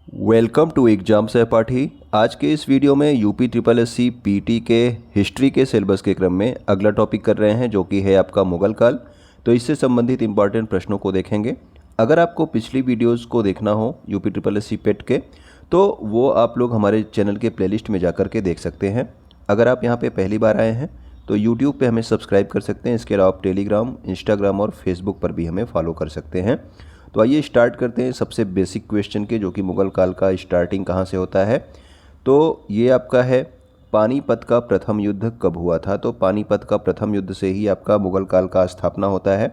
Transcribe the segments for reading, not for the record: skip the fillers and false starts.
Welcome to exam सहपाठी। आज के इस वीडियो में UP triple S C PT के हिस्ट्री के सिलेबस के क्रम में अगला टॉपिक कर रहे हैं जो कि है आपका मुगल काल। तो इससे संबंधित इंपॉर्टेंट प्रश्नों को देखेंगे। अगर आपको पिछली वीडियोस को देखना हो यूपी ट्रिपल एस सी पेट के तो वो आप लोग हमारे चैनल के प्लेलिस्ट में जाकर के देख सकते हैं। अगर आप यहाँ पर पहली बार आए हैं तो यूट्यूब पर हमें सब्सक्राइब कर सकते हैं। इसके अलावा आप टेलीग्राम, इंस्टाग्राम और फेसबुक पर भी हमें फॉलो कर सकते हैं। तो आइए स्टार्ट करते हैं सबसे बेसिक क्वेश्चन के, जो कि मुगल काल का स्टार्टिंग कहाँ से होता है। तो ये आपका है, पानीपत का प्रथम युद्ध कब हुआ था। तो पानीपत का प्रथम युद्ध से ही आपका मुगल काल का स्थापना होता है।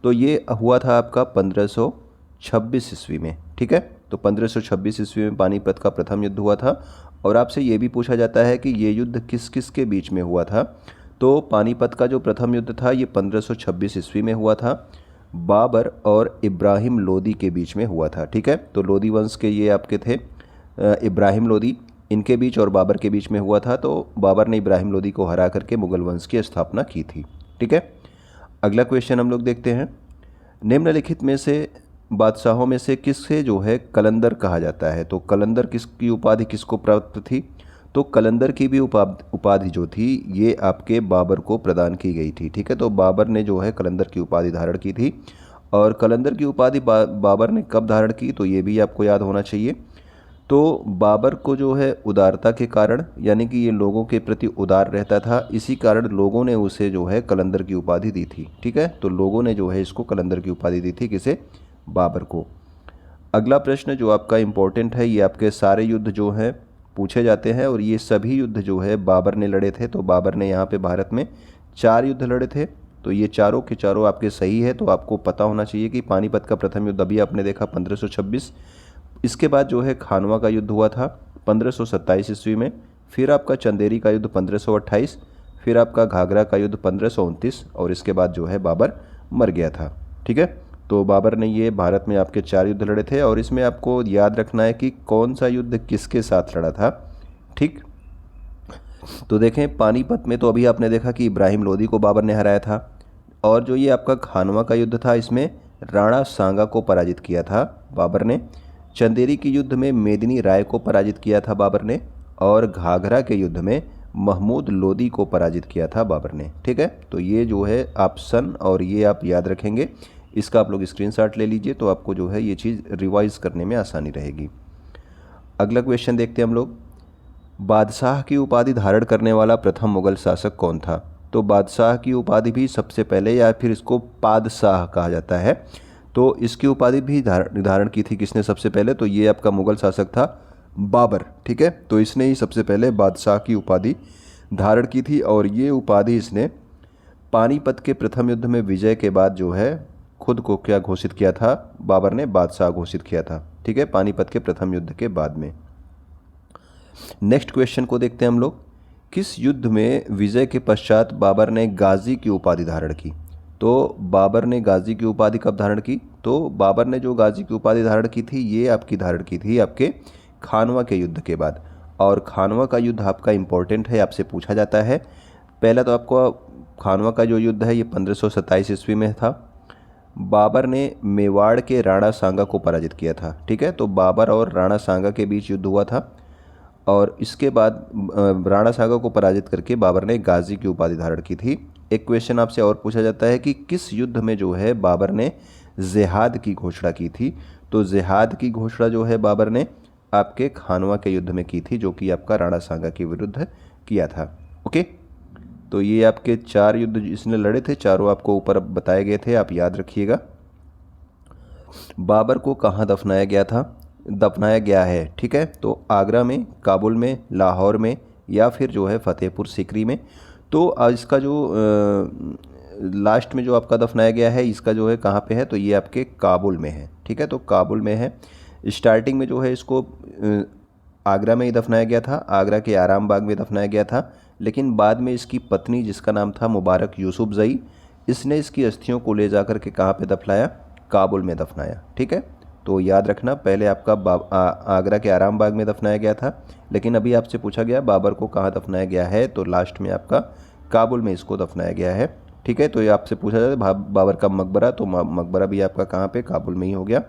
तो ये हुआ था आपका 1526 ईस्वी में। ठीक है, तो 1526 ईस्वी में पानीपत का प्रथम युद्ध हुआ था। और आपसे ये भी पूछा जाता है कि ये युद्ध किस किस के बीच में हुआ था। तो पानीपत का जो प्रथम युद्ध था ये 1526 ईस्वी में हुआ था, बाबर और इब्राहिम लोदी के बीच में हुआ था। ठीक है, तो लोदी वंश के ये आपके थे इब्राहिम लोदी, इनके बीच और बाबर के बीच में हुआ था। तो बाबर ने इब्राहिम लोदी को हरा करके मुगल वंश की स्थापना की थी। ठीक है, अगला क्वेश्चन हम लोग देखते हैं। निम्नलिखित में से बादशाहों में से किससे जो है कलंदर कहा जाता है। तो कलंदर किसकी उपाधि किसको प्राप्त थी। तो कलंदर की भी उपाधि जो थी ये आपके बाबर को प्रदान की गई थी। ठीक है, तो बाबर ने जो है कलंदर की उपाधि धारण की थी। और कलंदर की उपाधि बाबर ने कब धारण की, तो ये भी आपको याद होना चाहिए। तो बाबर को जो है उदारता के कारण, यानी कि ये लोगों के प्रति उदार रहता था, इसी कारण लोगों ने उसे जो है कलंदर की उपाधि दी थी। ठीक है, तो लोगों ने जो है इसको कलंदर की उपाधि दी थी, किसे, बाबर को। अगला प्रश्न जो आपका इम्पोर्टेंट है, ये आपके सारे युद्ध जो हैं पूछे जाते हैं और ये सभी युद्ध जो है बाबर ने लड़े थे। तो बाबर ने यहाँ पे भारत में 4 युद्ध लड़े थे। तो ये चारों के चारों आपके सही है। तो आपको पता होना चाहिए कि पानीपत का प्रथम युद्ध अभी आपने देखा 1526, इसके बाद जो है खानवा का युद्ध हुआ था 1527 ईस्वी में, फिर आपका चंदेरी का युद्ध 1528, फिर आपका घाघरा का युद्ध 1529 और इसके बाद जो है बाबर मर गया था। ठीक है, तो बाबर ने ये भारत में आपके 4 युद्ध लड़े थे और इसमें आपको याद रखना है कि कौन सा युद्ध किसके साथ लड़ा था। ठीक, तो देखें पानीपत में तो अभी आपने देखा कि इब्राहिम लोदी को बाबर ने हराया था। और जो ये आपका खानवा का युद्ध था इसमें राणा सांगा को पराजित किया था बाबर ने। चंदेरी के युद्ध में मेदिनी राय को पराजित किया था बाबर ने। और घाघरा के युद्ध में महमूद लोदी को पराजित किया था बाबर ने। ठीक है, तो ये जो है ऑप्शन और ये आप याद रखेंगे, इसका आप लोग स्क्रीनशॉट ले लीजिए तो आपको जो है ये चीज़ रिवाइज करने में आसानी रहेगी। अगला क्वेश्चन देखते हैं हम लोग। बादशाह की उपाधि धारण करने वाला प्रथम मुगल शासक कौन था। तो बादशाह की उपाधि भी सबसे पहले, या फिर इसको पादशाह कहा जाता है, तो इसकी उपाधि भी धारण की थी किसने सबसे पहले, तो ये आपका मुगल शासक था बाबर। ठीक है, तो इसने ही सबसे पहले बादशाह की उपाधि धारण की थी और ये उपाधि इसने पानीपत के प्रथम युद्ध में विजय के बाद जो है खुद को क्या घोषित किया था, बाबर ने बादशाह घोषित किया था। ठीक है, पानीपत के प्रथम युद्ध के बाद में। नेक्स्ट क्वेश्चन को देखते हैं हम लोग। किस युद्ध में विजय के पश्चात बाबर ने गाजी की उपाधि धारण की। तो बाबर ने गाजी की उपाधि कब धारण की, तो बाबर ने जो गाजी की उपाधि धारण की थी ये आपकी धारण की थी आपके खानवा के युद्ध के बाद। और खानवा का युद्ध आपका इम्पोर्टेंट है, आपसे पूछा जाता है। पहला तो आपको खानवा का जो युद्ध है ये 1527 ईस्वी में था। बाबर ने मेवाड़ के राणा सांगा को पराजित किया था। ठीक है, तो बाबर और राणा सांगा के बीच युद्ध हुआ था और इसके बाद राणा सांगा को पराजित करके बाबर ने गाजी की उपाधि धारण की थी। एक क्वेश्चन आपसे और पूछा जाता है कि किस युद्ध में जो है बाबर ने जिहाद की घोषणा की थी। तो जिहाद की घोषणा जो है बाबर ने आपके खानवा के युद्ध में की थी, जो कि आपका राणा सांगा के विरुद्ध किया था। ओके, तो ये आपके 4 युद्ध इसने लड़े थे, चारों आपको ऊपर बताए गए थे, आप याद रखिएगा। बाबर को कहाँ दफनाया गया है। ठीक है, तो आगरा में, काबुल में, लाहौर में या फिर जो है फतेहपुर सीकरी में। तो इसका जो लास्ट में जो आपका दफनाया गया है इसका जो है कहाँ पे है, तो ये आपके काबुल में है। ठीक है, तो काबुल में है। स्टार्टिंग में जो है इसको आगरा में ही दफनाया गया था, आगरा के आराम बाग में दफनाया गया था। लेकिन बाद में इसकी पत्नी, जिसका नाम था मुबारक यूसुफजई, इसने इसकी अस्थियों को ले जाकर के कहाँ पे दफनाया, काबुल में दफनाया। ठीक है, तो याद रखना पहले आपका आगरा के आराम बाग में दफनाया गया था, लेकिन अभी आपसे पूछा गया बाबर को कहाँ दफनाया गया है, तो लास्ट में आपका काबुल में इसको दफनाया गया है। ठीक है, तो ये आपसे पूछा जाता है बाबर का मकबरा, तो मकबरा भी आपका कहाँ पे, काबुल में ही हो गया।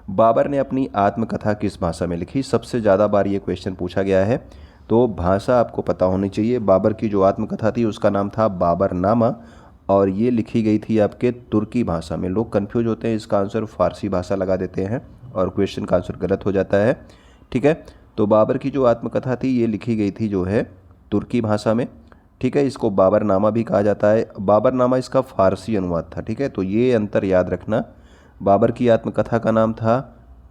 बाबर ने अपनी आत्मकथा किस भाषा में लिखी? सबसे ज़्यादा बार ये क्वेश्चन पूछा गया है, तो भाषा आपको पता होनी चाहिए। बाबर की जो आत्मकथा थी उसका नाम था बाबरनामा, और ये लिखी गई थी आपके तुर्की भाषा में। लोग कंफ्यूज होते हैं, इसका आंसर फारसी भाषा लगा देते हैं और क्वेश्चन का आंसर गलत हो जाता है। ठीक है, तो बाबर की जो आत्मकथा थी ये लिखी गई थी जो है तुर्की भाषा में। ठीक है, इसको बाबरनामा भी कहा जाता है। बाबरनामा इसका फारसी अनुवाद था। ठीक है, तो ये अंतर याद रखना। बाबर की आत्मकथा का नाम था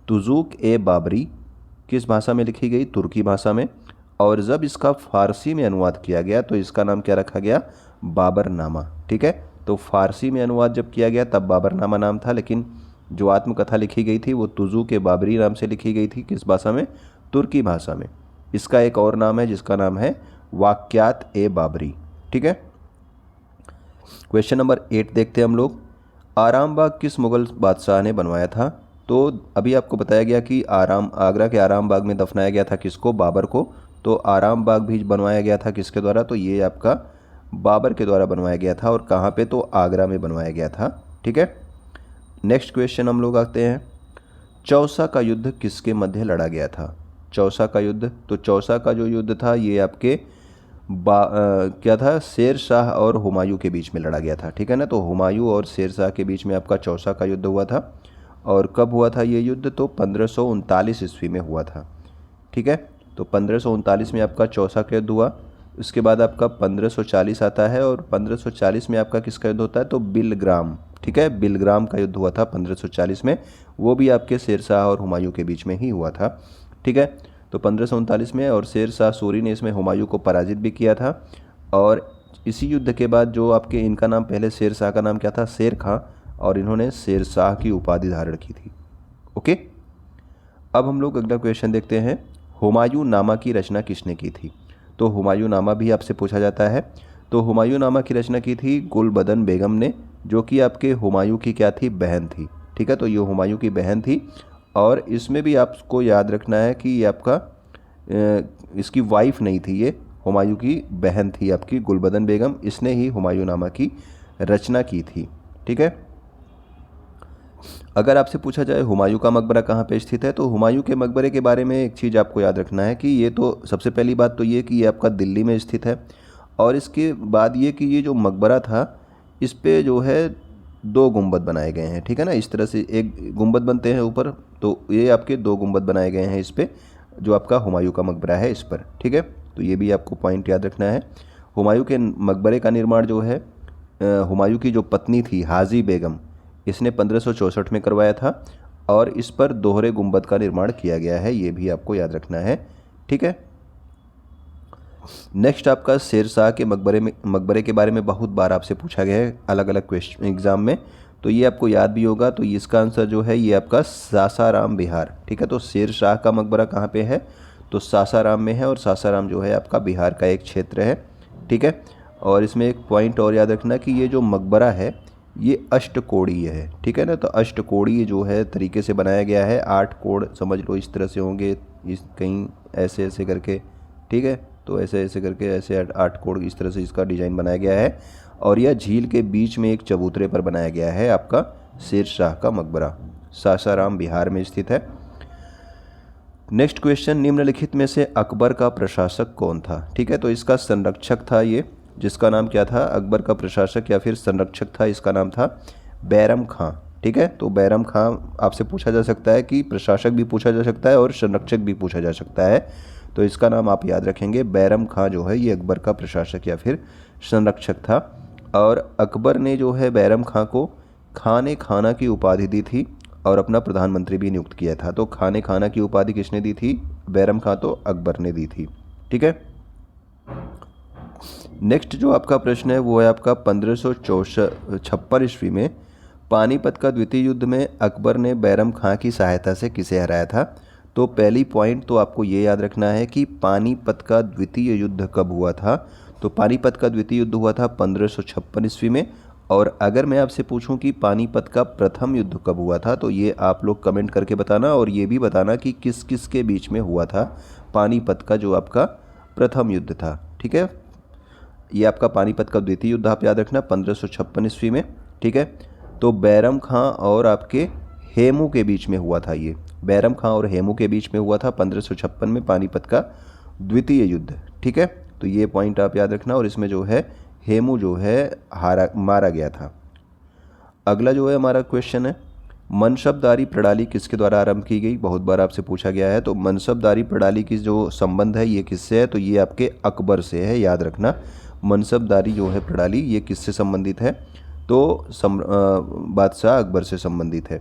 तुज़ूक ए बाबरी, किस भाषा में लिखी गई? तुर्की भाषा में। और जब इसका फारसी में अनुवाद किया गया तो इसका नाम क्या रखा गया? बाबरनामा। ठीक है, तो फारसी में अनुवाद जब किया गया तब बाबरनामा नाम था, लेकिन जो आत्मकथा लिखी गई थी वो तुज़ूक ए बाबरी नाम से लिखी गई थी। किस भाषा में? तुर्की भाषा में। इसका एक और नाम है जिसका नाम है वाक्यात ए बाबरी। ठीक है, क्वेश्चन नंबर 8 देखते हैं हम लोग। आराम बाग किस मुगल बादशाह ने बनवाया था? तो अभी आपको बताया गया कि आगरा के आराम बाग में दफनाया गया था किसको? बाबर को। तो आराम बाग भी बनवाया गया था किसके द्वारा? तो ये आपका बाबर के द्वारा बनवाया गया था। और कहाँ पे? तो आगरा में बनवाया गया था। ठीक है, नेक्स्ट क्वेश्चन हम लोग आते हैं। चौसा का युद्ध किसके मध्य लड़ा गया था? चौसा का युद्ध, तो चौसा का जो युद्ध था ये आपके क्या था? शेर शाह और हुमायूं के बीच में लड़ा गया था। ठीक है ना, तो हुमायूं और शेर शाह के बीच में आपका चौसा का युद्ध हुआ था। और कब हुआ था ये युद्ध? तो 1539 ईस्वी में हुआ था। ठीक है, तो 1539 में आपका चौसा का युद्ध हुआ। उसके बाद आपका 1540 आता है, और 1540 में आपका किसका युद्ध होता है? तो बिलग्राम। ठीक है, बिलग्राम का युद्ध हुआ था 1540 में। वो भी आपके शेर शाह और हुमायूं के बीच में ही हुआ था। ठीक है, तो 1539 में, और शेर शाह सूरी ने इसमें हुमायूं को पराजित भी किया था। और इसी युद्ध के बाद जो आपके इनका नाम, पहले शेर शाह का नाम क्या था? शेर खां, और इन्होंने शेर शाह की उपाधि धारण की थी। ओके, अब हम लोग अगला क्वेश्चन देखते हैं। हुमायूं नामा की रचना किसने की थी? तो हुमायूं नामा भी आपसे पूछा जाता है। तो हुमायूं नामा की रचना की थी गुलबदन बेगम ने, जो कि आपके हुमायूं की क्या थी? बहन थी। ठीक है, तो ये हुमायूं की बहन थी। और इसमें भी आपको याद रखना है कि ये आपका इसकी वाइफ नहीं थी, ये हुमायूं की बहन थी आपकी गुलबदन बेगम। इसने ही हुमायूं नामा की रचना की थी। ठीक है, अगर आपसे पूछा जाए हुमायूं का मकबरा कहाँ पे स्थित है, तो हुमायूं के मकबरे के बारे में एक चीज़ आपको याद रखना है कि ये तो सबसे पहली बात तो ये कि ये आपका दिल्ली में स्थित है। और इसके बाद ये कि ये जो मकबरा था इस पे जो है 2 गुंबद बनाए गए हैं। ठीक है ना, इस तरह से एक गुंबद बनते हैं ऊपर, तो ये आपके 2 गुंबद बनाए गए हैं इस पे, जो आपका हुमायूं का मकबरा है इस पर। ठीक है, तो ये भी आपको पॉइंट याद रखना है। हुमायूं के मकबरे का निर्माण जो है हुमायूं की जो पत्नी थी हाजी बेगम, इसने 1564 में करवाया था। और इस पर दोहरे गुंबद का निर्माण किया गया है, ये भी आपको याद रखना है। ठीक है, नेक्स्ट आपका शेर शाह के मकबरे के बारे में बहुत बार आपसे पूछा गया है अलग अलग क्वेश्चन एग्जाम में, तो ये आपको याद भी होगा। तो इसका आंसर जो है ये आपका सासाराम बिहार। ठीक है, तो शेर शाह का मकबरा कहाँ पे है? तो सासाराम में है, और सासाराम जो है आपका बिहार का एक क्षेत्र है। ठीक है, और इसमें एक पॉइंट और याद रखना कि ये जो मकबरा है ये अष्टकोणीय है। ठीक है ना, तो अष्टकोणीय जो है तरीके से बनाया गया है। 8 कोण समझ लो इस तरह से होंगे, इस कहीं ऐसे ऐसे करके। ठीक है, तो ऐसे ऐसे करके ऐसे 8 कोण इस तरह से इसका डिज़ाइन बनाया गया है। और यह झील के बीच में एक चबूतरे पर बनाया गया है आपका शेर शाह का मकबरा। सासाराम बिहार में स्थित है। नेक्स्ट क्वेश्चन, निम्नलिखित में से अकबर का प्रशासक कौन था? ठीक है, तो इसका संरक्षक था ये, जिसका नाम क्या था? अकबर का प्रशासक या फिर संरक्षक था, इसका नाम था बैरम खां। ठीक है, तो बैरम खां आपसे पूछा जा सकता है कि प्रशासक भी पूछा जा सकता है और संरक्षक भी पूछा जा सकता है, तो इसका नाम आप याद रखेंगे। बैरम खां जो है ये अकबर का प्रशासक या फिर संरक्षक था। और अकबर ने जो है बैरम खां को खाने खाना की उपाधि दी थी और अपना प्रधानमंत्री भी नियुक्त किया था। तो खाने खाना की उपाधि किसने दी थी? बैरम खां, तो अकबर ने दी थी। ठीक है, नेक्स्ट जो आपका प्रश्न है वो है आपका 1556 ईस्वी में पानीपत का द्वितीय युद्ध में अकबर ने बैरम खां की सहायता से किसे हराया था? तो पहली पॉइंट तो आपको ये याद रखना है कि पानीपत का द्वितीय युद्ध कब हुआ था। तो पानीपत का द्वितीय युद्ध हुआ था 1556 ईस्वी में। और अगर मैं आपसे पूछूं कि पानीपत का प्रथम युद्ध कब हुआ था, तो ये आप लोग कमेंट करके बताना, और ये भी बताना कि किस किस के बीच में हुआ था पानीपत का जो आपका प्रथम युद्ध था। ठीक है, ये आपका पानीपत का द्वितीय युद्ध आप याद रखना 1556 ईस्वी में। ठीक है, तो बैरम खां और आपके हेमू के बीच में हुआ था। ये बैरम खां और हेमू के बीच में हुआ था 1556 में पानीपत का द्वितीय युद्ध। ठीक है, तो ये पॉइंट आप याद रखना। और इसमें जो है हेमू जो है मारा गया था। अगला जो है हमारा क्वेश्चन है, मनसबदारी प्रणाली किसके द्वारा आरंभ की गई? बहुत बार आपसे पूछा गया है। तो मनसबदारी प्रणाली की जो संबंध है ये किससे है? तो ये आपके अकबर से है, याद रखना। मनसबदारी जो है प्रणाली ये किससे संबंधित है? तो बादशाह अकबर से संबंधित है।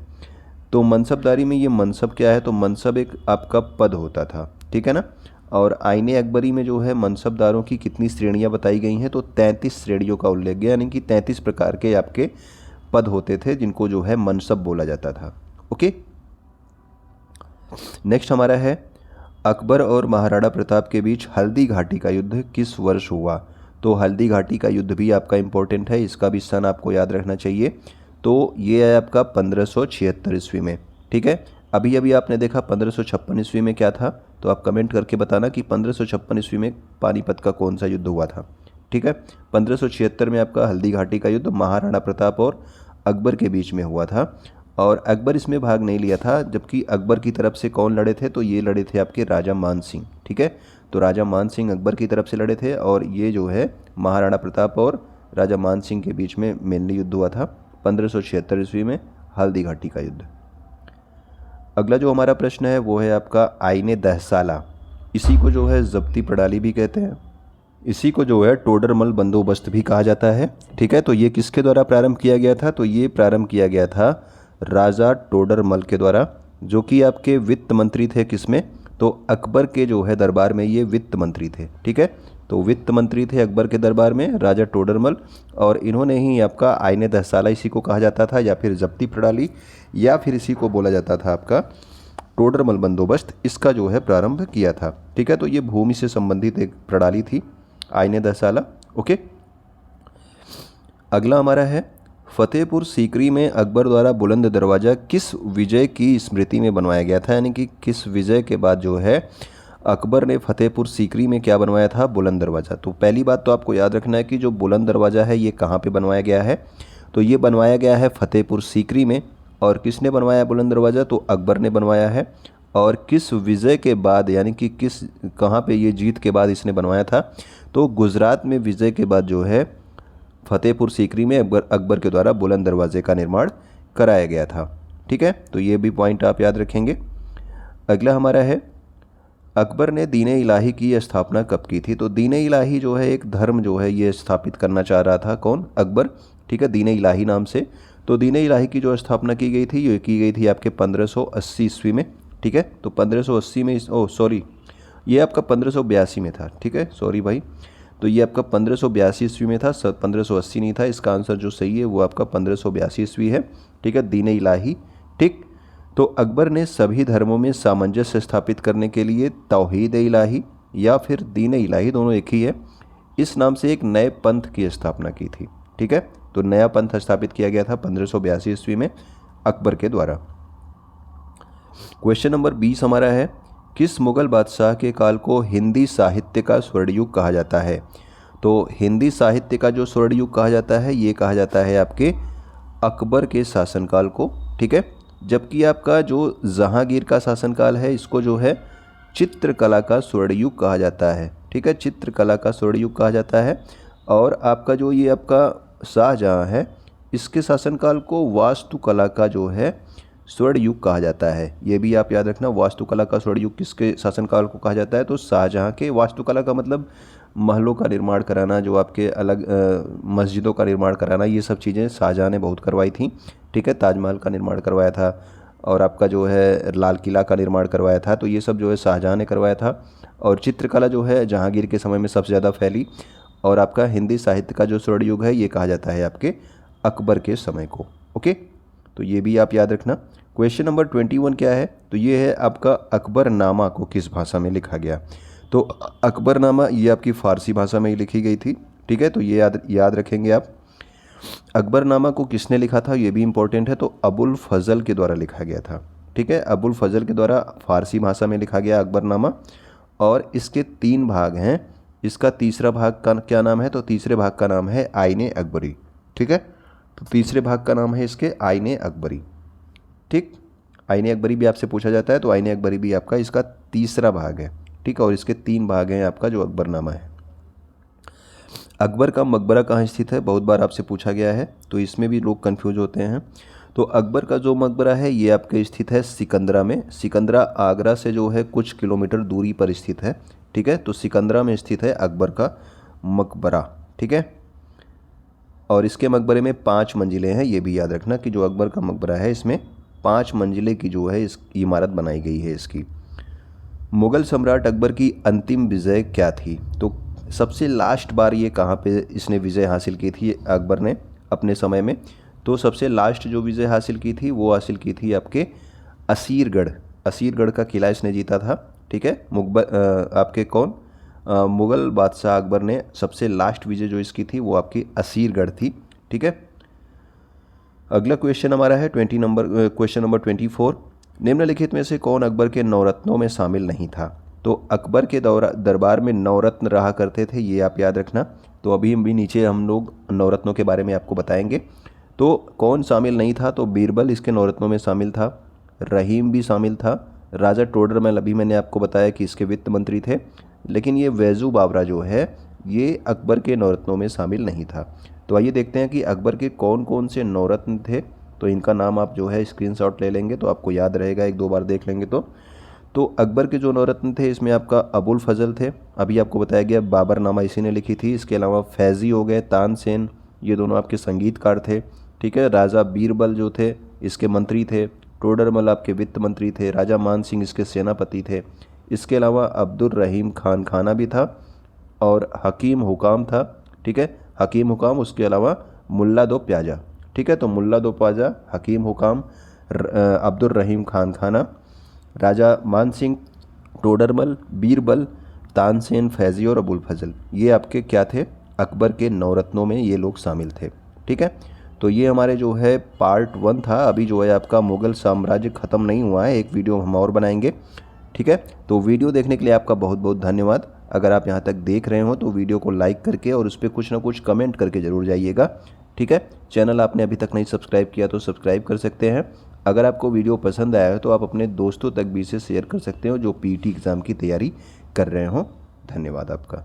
तो मनसबदारी में ये मनसब क्या है? तो मनसब एक आपका पद होता था, ठीक है ना। और आईने अकबरी में जो है मनसबदारों की कितनी श्रेणियां बताई गई हैं? तो 33 श्रेणियों का उल्लेख है, यानी कि 33 प्रकार के आपके पद होते थे जिनको जो है मनसब बोला जाता था। ओके, नेक्स्ट हमारा है, अकबर और महाराणा प्रताप के बीच हल्दी घाटी का युद्ध किस वर्ष हुआ? तो हल्दी घाटी का युद्ध भी आपका इंपॉर्टेंट है, इसका भी सन आपको याद रखना चाहिए। तो ये है आपका 1576 ईस्वी में। ठीक है, अभी अभी आपने देखा 1556 ईस्वी में क्या था, तो आप कमेंट करके बताना कि 1556 ईस्वी में पानीपत का कौन सा युद्ध हुआ था। ठीक है, 1576 में आपका हल्दी घाटी का युद्ध महाराणा प्रताप और अकबर के बीच में हुआ था। और अकबर इसमें भाग नहीं लिया था, जबकि अकबर की तरफ से कौन लड़े थे? तो ये लड़े थे आपके राजा मान सिंह। ठीक है, तो राजा मान सिंह अकबर की तरफ से लड़े थे, और ये जो है महाराणा प्रताप और राजा मान सिंह के बीच में मेनली युद्ध हुआ था 1576 ईस्वी में, हल्दी घाटी का युद्ध। अगला जो हमारा प्रश्न है वो है आपका आईने दहसाला। इसी को जो है जब्ती प्रणाली भी कहते हैं, इसी को जो है टोडरमल बंदोबस्त भी कहा जाता है। ठीक है, तो ये किसके द्वारा प्रारंभ किया गया था? तो ये प्रारंभ किया गया था राजा टोडरमल के द्वारा, जो कि आपके वित्त मंत्री थे। किसमें? तो अकबर के जो है दरबार में ये वित्त मंत्री थे। ठीक है, तो वित्त मंत्री थे अकबर के दरबार में राजा टोडरमल, और इन्होंने ही आपका आईने दहसाला, इसी को कहा जाता था, या फिर जब्ती प्रणाली, या फिर इसी को बोला जाता था आपका टोडरमल बंदोबस्त, इसका जो है प्रारंभ किया था। ठीक है, तो ये भूमि से संबंधित एक प्रणाली थी आईने दहसाला। ओके, अगला हमारा है, फतेहपुर सीकरी में अकबर द्वारा बुलंद दरवाज़ा किस विजय की स्मृति में बनवाया गया था? यानी कि किस विजय के बाद जो है अकबर ने फतेहपुर सीकरी में क्या बनवाया था? बुलंद दरवाज़ा। तो पहली बात तो आपको याद रखना है कि जो बुलंद दरवाज़ा है ये कहाँ पे बनवाया गया है? तो ये बनवाया गया है फतेहपुर सीकरी में। और किसने बनवाया बुलंद दरवाज़ा? तो अकबर ने बनवाया है। और किस विजय के बाद, यानी कि कहाँ पे ये जीत के बाद इसने बनवाया था? तो गुजरात में विजय के बाद जो है फतेहपुर सीकरी में अकबर के द्वारा बुलंद दरवाजे का निर्माण कराया गया था। ठीक है, तो ये भी पॉइंट आप याद रखेंगे। अगला हमारा है, अकबर ने दीन-ए इलाही की स्थापना कब की थी? तो दीन-ए इलाही जो है एक धर्म जो है ये स्थापित करना चाह रहा था। कौन? अकबर। ठीक है, दीन-ए इलाही नाम से। तो दीन-ए इलाही की जो स्थापना की गई थी ये की गई थी आपके 1580 ईस्वी में। ठीक है, तो 1580 में ये आपका 1582 में था। ठीक है, सॉरी भाई, तो ये आपका 1582 ईस्वी में था, 1580 नहीं था। इसका आंसर जो सही है वो आपका 1582 ईस्वी है। ठीक है, दीन-ए इलाही। ठीक, तो अकबर ने सभी धर्मों में सामंजस्य स्थापित करने के लिए तौहीद-ए-इलाही या फिर दीन-ए-इलाही, दोनों एक ही है, इस नाम से एक नए पंथ की स्थापना की थी। ठीक है, तो नया पंथ स्थापित किया गया था 1582 ईस्वी में अकबर के द्वारा। क्वेश्चन नंबर 20 हमारा है, किस मुगल बादशाह के काल को हिंदी साहित्य का स्वर्ण युग कहा जाता है? तो हिंदी साहित्य का जो स्वर्ण युग कहा जाता है ये कहा जाता है आपके अकबर के शासनकाल को। ठीक है, जबकि आपका जो जहांगीर का शासनकाल है इसको जो है चित्रकला का स्वर्ण युग कहा जाता है। ठीक है, चित्रकला का स्वर्ण युग कहा जाता है। और आपका जो ये आपका शाहजहां है इसके शासनकाल को वास्तुकला का जो है स्वर्ण युग कहा जाता है। ये भी आप याद रखना, वास्तुकला का स्वर्ण युग किसके शासनकाल को कहा जाता है? तो शाहजहां के। वास्तुकला का मतलब महलों का निर्माण कराना, जो आपके अलग मस्जिदों का निर्माण कराना, ये सब चीज़ें शाहजहां ने बहुत करवाई थी। ठीक है, ताजमहल का निर्माण करवाया था, और आपका जो है लाल किला का निर्माण करवाया था, तो ये सब जो है शाहजहां ने करवाया था। और चित्रकला जो है जहांगीर के समय में सबसे ज़्यादा फैली। और आपका हिंदी साहित्य का जो स्वर्ण युग है ये कहा जाता है आपके अकबर के समय को। ओके, तो ये भी आप याद रखना। क्वेश्चन नंबर 21 क्या है? तो ये है आपका अकबरनामा को किस भाषा में लिखा गया? तो अकबरनामा ये आपकी फ़ारसी भाषा में ही लिखी गई थी। ठीक है, तो ये याद रखेंगे आप। अकबरनामा को किसने लिखा था ये भी इंपॉर्टेंट है। तो अबुल फजल के द्वारा लिखा गया था। ठीक है, अबुल फजल के द्वारा फ़ारसी भाषा में लिखा गया अकबरनामा। और इसके 3 भाग हैं। इसका तीसरा भाग का क्या नाम है? तो तीसरे भाग का नाम है आईने अकबरी। ठीक है, तो तीसरे भाग का नाम है इसके आईने अकबरी। ठीक, आईने अकबरी भी आपसे पूछा जाता है, तो आईने अकबरी भी आपका इसका तीसरा भाग है, ठीक है। और इसके 3 भाग हैं आपका जो अकबरनामा है। अकबर का मकबरा कहाँ स्थित है, बहुत बार आपसे पूछा गया है, तो इसमें भी लोग कंफ्यूज होते हैं। तो अकबर का जो मकबरा है ये आपके स्थित है सिकंदरा में। सिकंदरा आगरा से जो है कुछ किलोमीटर दूरी पर स्थित है, ठीक है। तो सिकंदरा में स्थित है अकबर का मकबरा, ठीक है। और इसके मकबरे में 5 मंजिलें हैं, ये भी याद रखना कि जो अकबर का मकबरा है इसमें 5 मंजिले की जो है इस इमारत बनाई गई है इसकी। मुग़ल सम्राट अकबर की अंतिम विजय क्या थी, तो सबसे लास्ट बार ये कहाँ पे इसने विजय हासिल की थी अकबर ने अपने समय में, तो सबसे लास्ट जो विजय हासिल की थी वो हासिल की थी आपके असीरगढ़। असीरगढ़ का किला इसने जीता था, ठीक है। आपके कौन मुग़ल बादशाह अकबर ने सबसे लास्ट विजय जो इसकी थी वो आपकी असीरगढ़ थी, ठीक है। अगला क्वेश्चन हमारा है क्वेश्चन नंबर 24। निम्नलिखित में से कौन अकबर के नवरत्नों में शामिल नहीं था। तो अकबर के दरबार में नवरत्न रहा करते थे, ये आप याद रखना। तो अभी भी नीचे हम लोग नवरत्नों के बारे में आपको बताएंगे। तो कौन शामिल नहीं था, तो बीरबल इसके नवरत्नों में शामिल था, रहीम भी शामिल था, राजा टोडरमल अभी मैंने आपको बताया कि इसके वित्त मंत्री थे, लेकिन ये वैजू बावरा जो है ये अकबर के नवरत्नों में शामिल नहीं था। तो आइए देखते हैं कि अकबर के कौन कौन से नवरत्न थे। तो इनका नाम आप जो है स्क्रीनशॉट ले लेंगे तो आपको याद रहेगा, 1-2 बार देख लेंगे तो अकबर के जो नवरत्न थे इसमें आपका अबुल फजल थे, अभी आपको बताया गया बाबरनामा इसी ने लिखी थी। इसके अलावा फैज़ी हो गए, तानसेन, ये दोनों आपके संगीतकार थे, ठीक है। राजा बीरबल जो थे इसके मंत्री थे, टोडरमल आपके वित्त मंत्री थे, राजा मान सिंह इसके सेनापति थे। इसके अलावा अब्दुल रहीम खान खाना भी था और हकीम हुकाम था, ठीक है। हकीम हुकाम, उसके अलावा मुल्ला दो प्याजा, ठीक है। तो मुल्ला दो प्याजा, हकीम हुकाम, अब्दुल रहीम खान खाना, राजा मान सिंह, टोडरमल, बीरबल, तानसेन, फैज़ी और अबुल फजल, ये आपके क्या थे, अकबर के नवरत्नों में ये लोग शामिल थे, ठीक है। तो ये हमारे जो है पार्ट 1 था। अभी जो है आपका मुग़ल साम्राज्य ख़त्म नहीं हुआ है, एक वीडियो हम और बनाएंगे, ठीक है। तो वीडियो देखने के लिए आपका बहुत बहुत धन्यवाद। अगर आप यहाँ तक देख रहे हो तो वीडियो को लाइक करके और उस पर कुछ ना कुछ कमेंट करके ज़रूर जाइएगा, ठीक है। चैनल आपने अभी तक नहीं सब्सक्राइब किया तो सब्सक्राइब कर सकते हैं। अगर आपको वीडियो पसंद आया है तो आप अपने दोस्तों तक भी इसे शेयर कर सकते हो जो पीटी एग्ज़ाम की तैयारी कर रहे हो। धन्यवाद आपका।